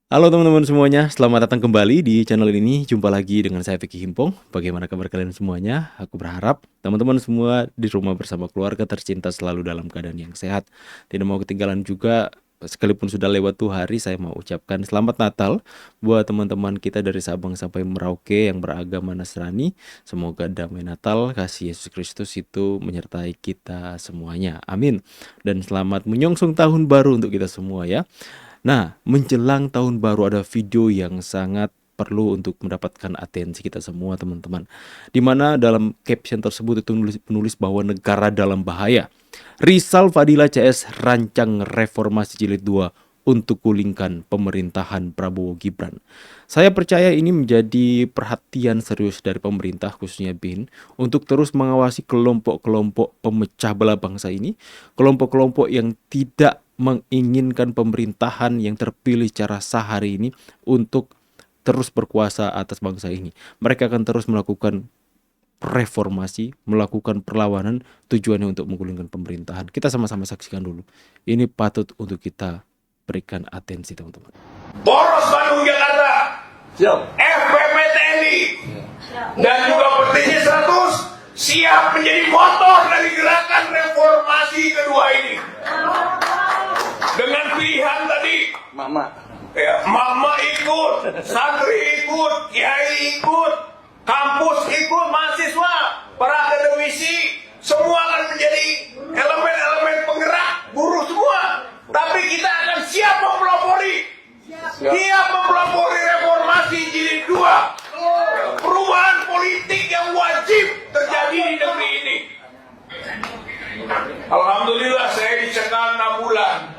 Halo teman-teman semuanya, selamat datang kembali di channel ini. Jumpa lagi dengan saya Vicky Himpong. Bagaimana kabar kalian semuanya? Aku berharap teman-teman semua di rumah bersama keluarga tercinta selalu dalam keadaan yang sehat. Tidak mau ketinggalan juga, sekalipun sudah lewat tuh hari, saya mau ucapkan selamat Natal buat teman-teman kita dari Sabang sampai Merauke yang beragama Nasrani. Semoga damai Natal, kasih Yesus Kristus itu menyertai kita semuanya. Amin. Dan selamat menyongsong tahun baru untuk kita semua ya. Nah, menjelang tahun baru ada video yang sangat perlu untuk mendapatkan atensi kita semua teman-teman. Di mana dalam caption tersebut itu penulis bahwa negara dalam bahaya. Rizal Fadila CS rancang reformasi jilid 2 untuk gulingkan pemerintahan Prabowo Gibran. Saya percaya ini menjadi perhatian serius dari pemerintah khususnya BIN untuk terus mengawasi kelompok-kelompok pemecah belah bangsa ini, kelompok-kelompok yang tidak menginginkan pemerintahan yang terpilih secara sah hari ini untuk terus berkuasa atas bangsa ini. Mereka akan terus melakukan reformasi, melakukan perlawanan tujuannya untuk menggulingkan pemerintahan. Kita sama-sama saksikan dulu. Ini patut untuk kita berikan atensi teman-teman. Poros Bandung Jakarta, FPP TNI, dan juga Petisi 100 siap menjadi motor dari gerakan reformasi kedua ini. Dengan pilihan tadi, Mama ikut, santri ikut, kiai ikut, kampus ikut, mahasiswa, para akademisi, semua akan menjadi elemen-elemen penggerak, buruh semua. Tapi kita akan siap mempelopori, reformasi jilid 2. Perubahan politik yang wajib terjadi di negeri ini. Alhamdulillah saya dicekal 6 bulan.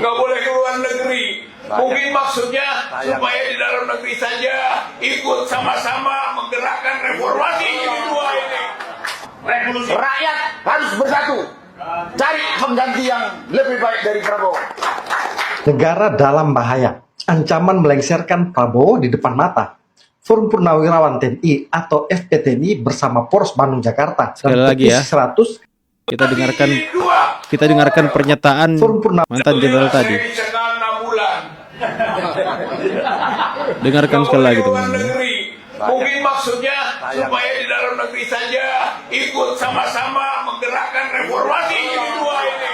Nggak boleh ke luar negeri. Mungkin maksudnya supaya di dalam negeri saja ikut sama-sama menggerakkan reformasi jilid 2 ini. Revolusi. Rakyat harus bersatu. Cari pengganti yang lebih baik dari Prabowo. Negara dalam bahaya. Ancaman melengsarkan Prabowo di depan mata. Forum Purnawirawan TNI atau FPTNI bersama Poros Bandung Jakarta. Sekali lagi ya. 100 kita dengarkan pernyataan mantan jenderal tadi. Dengarkan sekali lagi teman-teman. Mungkin maksudnya supaya di dalam negeri saja ikut sama-sama menggerakkan reformasi jilid 2 ini.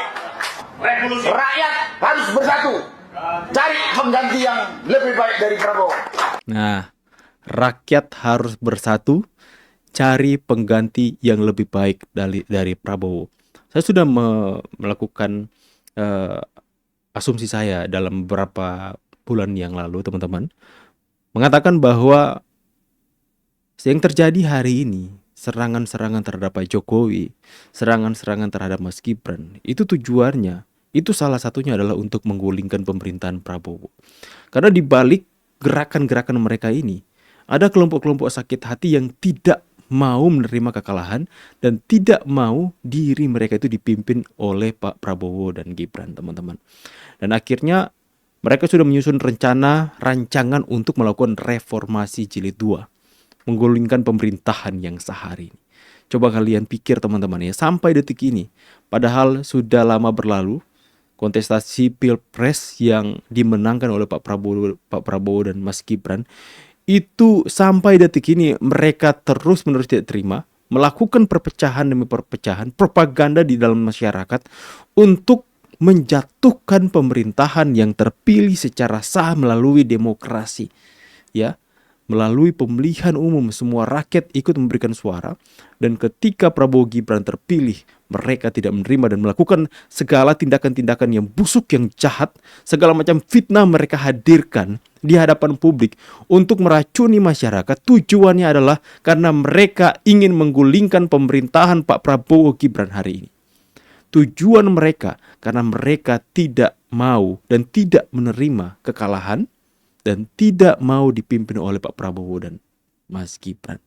Revolusi. Rakyat harus bersatu. Cari pengganti yang lebih baik dari Prabowo. Nah, rakyat harus bersatu, cari pengganti yang lebih baik dari Prabowo. Saya sudah melakukan asumsi saya dalam beberapa bulan yang lalu, teman-teman, mengatakan bahwa yang terjadi hari ini, serangan-serangan terhadap Pak Jokowi, serangan-serangan terhadap Mas Gibran, itu tujuannya, itu salah satunya adalah untuk menggulingkan pemerintahan Prabowo. Karena di balik gerakan-gerakan mereka ini, ada kelompok-kelompok sakit hati yang tidak mau menerima kekalahan dan tidak mau diri mereka itu dipimpin oleh Pak Prabowo dan Gibran, teman-teman. Dan akhirnya mereka sudah menyusun rancangan untuk melakukan reformasi jilid 2. Menggulingkan pemerintahan yang sehari ini. Coba kalian pikir teman-teman ya, sampai detik ini, padahal sudah lama berlalu, kontestasi Pilpres yang dimenangkan oleh Pak Prabowo dan Mas Gibran, itu sampai detik ini mereka terus-menerus tidak terima, melakukan perpecahan demi perpecahan, propaganda di dalam masyarakat untuk menjatuhkan pemerintahan yang terpilih secara sah melalui demokrasi. Ya, melalui pemilihan umum semua rakyat ikut memberikan suara, dan ketika Prabowo Gibran terpilih, mereka tidak menerima dan melakukan segala tindakan-tindakan yang busuk, yang jahat, segala macam fitnah mereka hadirkan di hadapan publik untuk meracuni masyarakat. Tujuannya adalah karena mereka ingin menggulingkan pemerintahan Pak Prabowo Gibran hari ini. Tujuan mereka karena mereka tidak mau dan tidak menerima kekalahan dan tidak mau dipimpin oleh Pak Prabowo dan Mas Gibran.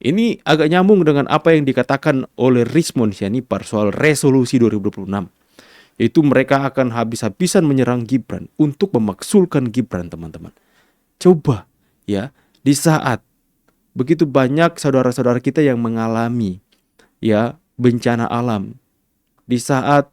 Ini agak nyambung dengan apa yang dikatakan oleh Rismond Sianipar soal resolusi 2026. Yaitu mereka akan habis-habisan menyerang Gibran untuk memaksulkan Gibran, teman-teman. Coba ya, di saat begitu banyak saudara-saudara kita yang mengalami ya bencana alam, di saat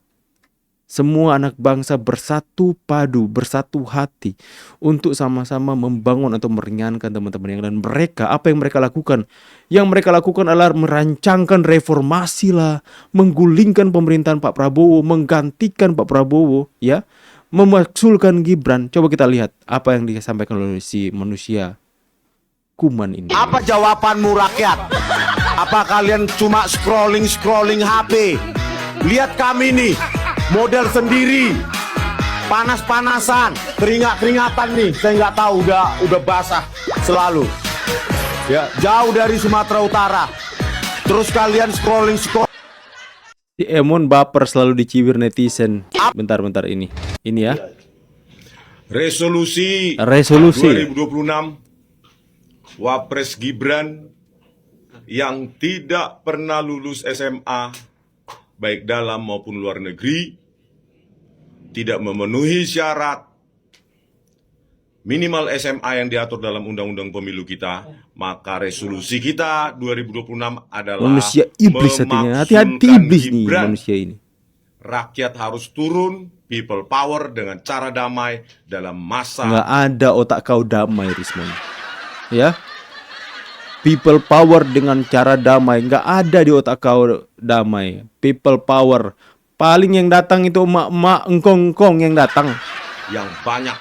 semua anak bangsa bersatu padu, bersatu hati untuk sama-sama membangun atau meringankan teman-teman yang dan mereka, apa yang mereka lakukan? Yang mereka lakukan adalah merancangkan reformasi lah, menggulingkan pemerintahan Pak Prabowo, menggantikan Pak Prabowo, ya, memaksulkan Gibran. Coba kita lihat apa yang disampaikan oleh si manusia kuman ini. Apa jawabanmu rakyat? Apa kalian cuma scrolling HP? Lihat kami nih, model sendiri, panas-panasan, keringat-keringatan nih. Saya nggak tahu, udah basah selalu. Ya, jauh dari Sumatera Utara. Terus kalian scrolling. Si Emon baper selalu dicibir netizen. Bentar ini ya. Resolusi Resolusi 2026 Wapres Gibran yang tidak pernah lulus SMA baik dalam maupun luar negeri, tidak memenuhi syarat minimal SMA yang diatur dalam Undang-Undang Pemilu kita, maka resolusi kita 2026 adalah Manusia iblis hatinya. Hati-hati memaksulkan iblis nih Gibran. manusia ini. Rakyat harus turun, people power dengan cara damai dalam masa Nggak ada otak kau damai, Rismon. Ya, people power dengan cara damai, nggak ada di otak kau damai. People power paling yang datang itu emak-emak engkong-engkong yang datang. yang banyak.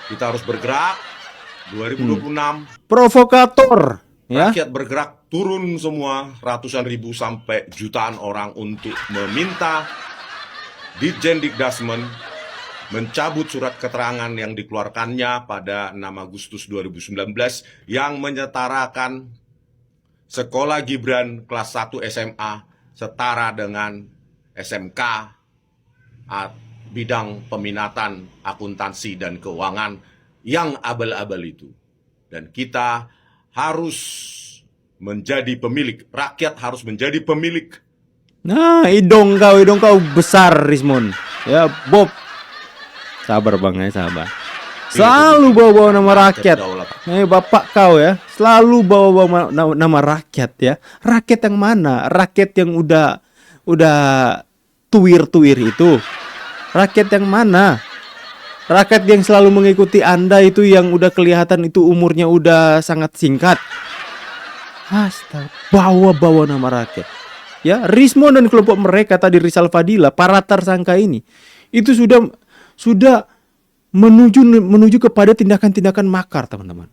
Kita harus bergerak 2026. Provokator, ya. Rakyat bergerak, turun semua ratusan ribu sampai jutaan orang untuk meminta Ditjen Dikdasmen mencabut surat keterangan yang dikeluarkannya pada 6 Agustus 2019 yang menyetarakan sekolah Gibran kelas 1 SMA setara dengan SMK bidang peminatan akuntansi dan keuangan yang abal-abal itu. Dan kita harus menjadi pemilik, rakyat harus menjadi pemilik. Nah, hidung kau besar, Rismon. Ya, Bob. Sabar bang, ya sabar. Selalu bawa-bawa nama rakyat. Bapak kau ya, selalu bawa-bawa nama rakyat ya. Rakyat yang mana? Rakyat yang udah tuir-tuir itu. Rakyat yang mana? Rakyat yang selalu mengikuti Anda itu yang udah kelihatan itu umurnya udah sangat singkat. Astaga, bawa-bawa nama rakyat. Ya, Rismon dan kelompok mereka tadi, Rizal Fadila, para tersangka ini itu sudah menuju kepada tindakan-tindakan makar, teman-teman.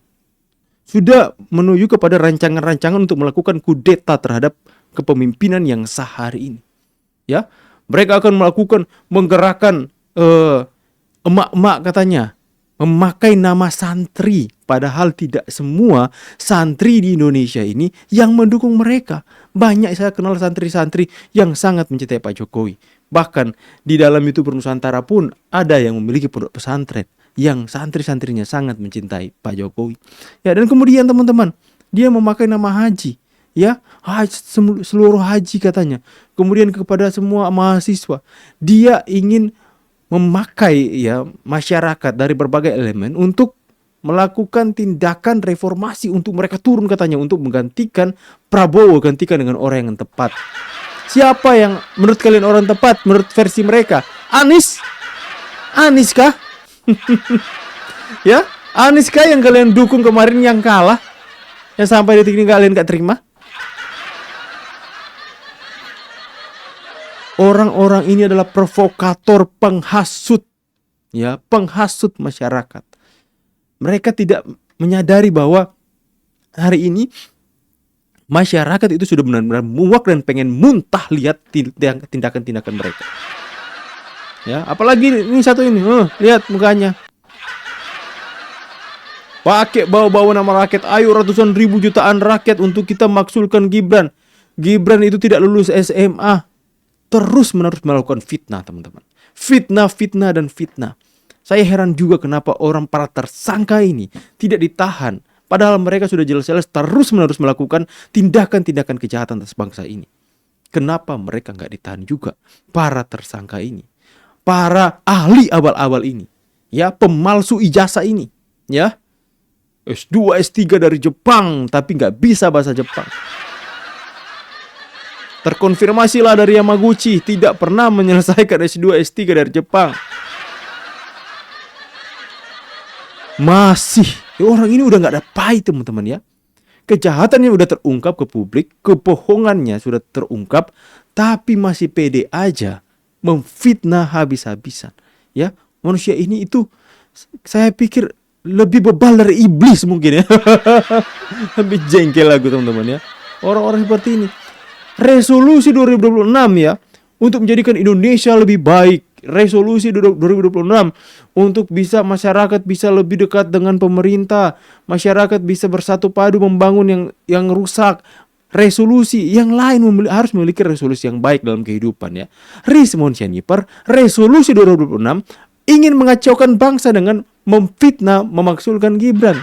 Sudah menuju kepada rancangan-rancangan untuk melakukan kudeta terhadap kepemimpinan yang sah hari ini. Ya, mereka akan menggerakkan emak-emak katanya, memakai nama santri, padahal tidak semua santri di Indonesia ini yang mendukung mereka. Banyak saya kenal santri-santri yang sangat mencintai Pak Jokowi. Bahkan di dalam itu Nusantara pun ada yang memiliki pondok pesantren yang santri-santrinya sangat mencintai Pak Jokowi. Ya, dan kemudian teman-teman, dia memakai nama haji. Ya, seluruh haji katanya. Kemudian kepada semua mahasiswa, dia ingin memakai ya masyarakat dari berbagai elemen untuk melakukan tindakan reformasi untuk mereka turun katanya untuk menggantikan Prabowo, gantikan dengan orang yang tepat. Siapa yang menurut kalian orang tepat menurut versi mereka? Anies kah? Ya, Anies kah yang kalian dukung kemarin yang kalah? Yang sampai detik ini kalian gak terima? Orang-orang ini adalah provokator, penghasut. Ya, penghasut masyarakat. Mereka tidak menyadari bahwa hari ini masyarakat itu sudah benar-benar muak dan pengen muntah lihat tindakan-tindakan mereka. Ya, apalagi ini satu ini, lihat mukanya. Pakai bawa-bawa nama rakyat, ayo ratusan ribu jutaan rakyat untuk kita maksulkan Gibran. Gibran itu tidak lulus SMA. Terus-menerus melakukan fitnah, teman-teman. Fitnah dan fitnah. Saya heran juga kenapa orang para tersangka ini tidak ditahan. Padahal mereka sudah jelas-jelas terus-menerus melakukan tindakan-tindakan kejahatan atas bangsa ini. Kenapa mereka nggak ditahan juga? Para tersangka ini. Para ahli abal-abal ini. Ya, pemalsu ijazah ini. Ya, S2, S3 dari Jepang, tapi nggak bisa bahasa Jepang. Terkonfirmasilah dari Yamaguchi tidak pernah menyelesaikan S2 S3 dari Jepang. Masih orang ini udah gak ada pai teman-teman ya. Kejahatannya udah terungkap ke publik, kebohongannya sudah terungkap, tapi masih pede aja memfitnah habis-habisan. Ya, manusia ini itu saya pikir lebih bebal dari iblis mungkin ya. Lebih jengkel aku teman-teman ya. Orang-orang seperti ini. Resolusi 2026 ya, untuk menjadikan Indonesia lebih baik. Resolusi 2026 untuk bisa masyarakat bisa lebih dekat dengan pemerintah, masyarakat bisa bersatu padu membangun yang rusak. Resolusi yang lain harus memiliki resolusi yang baik dalam kehidupan ya. Rismon Sianiper, resolusi 2026 ingin mengacaukan bangsa dengan memfitnah, memaksulkan Gibran.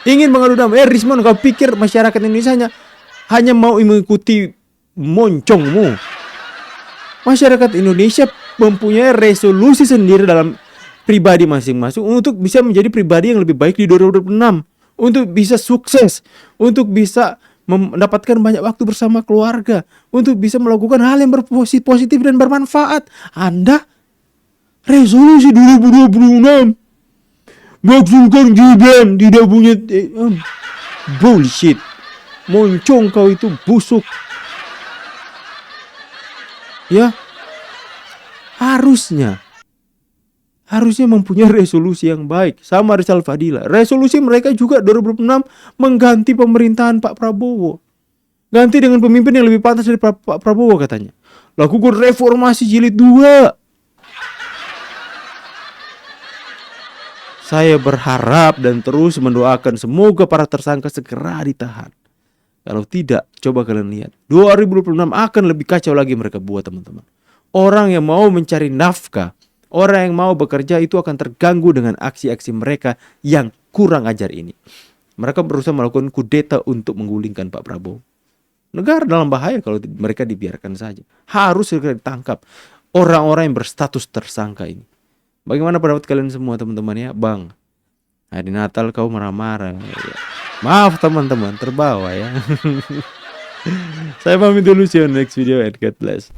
Ingin mengadu domba. Rismon, kau pikir masyarakat Indonesia hanya mau mengikuti moncongmu? Masyarakat Indonesia mempunyai resolusi sendiri dalam pribadi masing-masing untuk bisa menjadi pribadi yang lebih baik di 2026, untuk bisa sukses, untuk bisa mendapatkan banyak waktu bersama keluarga, untuk bisa melakukan hal yang positif dan bermanfaat. Anda resolusi 2026 maksudkan Gibran tidak punya bullshit. Moncong kau itu, busuk. Ya, harusnya mempunyai resolusi yang baik. Sama Rizal Fadila, resolusi mereka juga 2026 mengganti pemerintahan Pak Prabowo, ganti dengan pemimpin yang lebih pantas dari Pak Prabowo katanya. Lakukan reformasi jilid 2. Saya berharap dan terus mendoakan semoga para tersangka segera ditahan. Kalau tidak, coba kalian lihat 2026 akan lebih kacau lagi mereka buat teman-teman. Orang yang mau mencari nafkah, orang yang mau bekerja itu akan terganggu dengan aksi-aksi mereka yang kurang ajar ini. Mereka berusaha melakukan kudeta untuk menggulingkan Pak Prabowo. Negara dalam bahaya kalau mereka dibiarkan saja. Harus segera ditangkap orang-orang yang berstatus tersangka ini. Bagaimana pendapat kalian semua teman-teman ya? Bang, hari Natal kau marah-marah ya. Maaf teman-teman, terbawa ya. Saya pamit dulu, see you next video and God bless.